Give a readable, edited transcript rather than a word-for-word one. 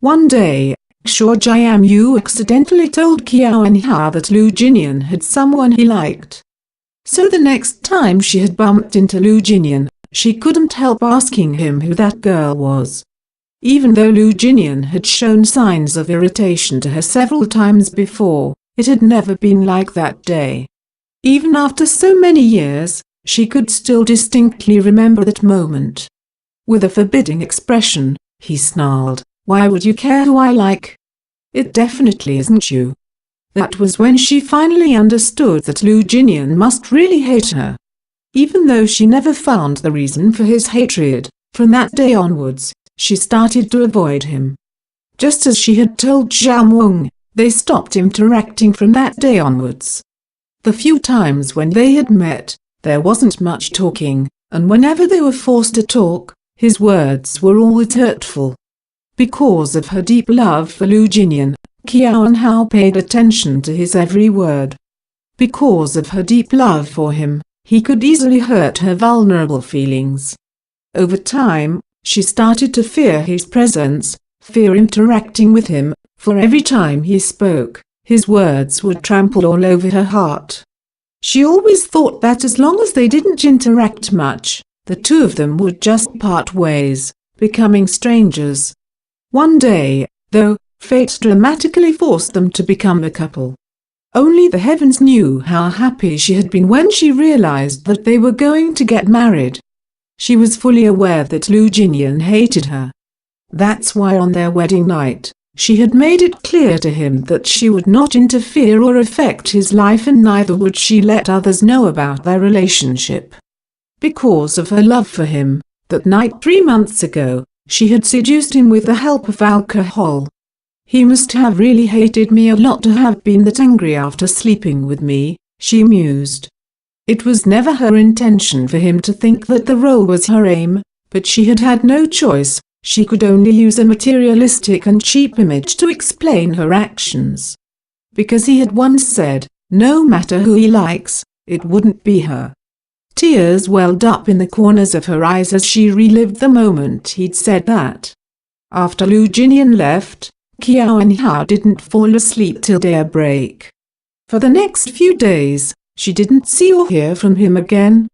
One day, Xiao Jiamu accidentally told Qiao that Lu Jinian had someone he liked. So the next time she had bumped into Lu Jinian, she couldn't help asking him who that girl was. Even though Lu Jinian had shown signs of irritation to her several times before, it had never been like that day. Even after so many years, she could still distinctly remember that moment. With a forbidding expression, he snarled, "Why would you care who I like? It definitely isn't you." That was when she finally understood that Lu Jinian must really hate her. Even though she never found the reason for his hatred, from that day onwards, she started to avoid him. Just as she had told Zhao Meng, they stopped interacting from that day onwards. The few times when they had met, there wasn't much talking, and whenever they were forced to talk, his words were always hurtful. Because of her deep love for Lu Jinian, Qiao paid attention to his every word. Because of her deep love for him, he could easily hurt her vulnerable feelings. Over time, she started to fear his presence, fear interacting with him, for every time he spoke, his words would trample all over her heart. She always thought that as long as they didn't interact much, the two of them would just part ways, becoming strangers. One day, though, fate dramatically forced them to become a couple. Only the heavens knew how happy she had been when she realized that they were going to get married. She was fully aware that Lu Jinian hated her. That's why on their wedding night, she had made it clear to him that she would not interfere or affect his life, and neither would she let others know about their relationship. Because of her love for him, that night 3 months ago, she had seduced him with the help of alcohol. He must have really hated me a lot to have been that angry after sleeping with me, she mused. It was never her intention for him to think that the role was her aim, but she had had no choice. She could only use a materialistic and cheap image to explain her actions. Because he had once said, no matter who he likes, it wouldn't be her. Tears welled up in the corners of her eyes as she relived the moment he'd said that. After Lu Jinian left, Qiao didn't fall asleep till daybreak. For the next few days, she didn't see or hear from him again.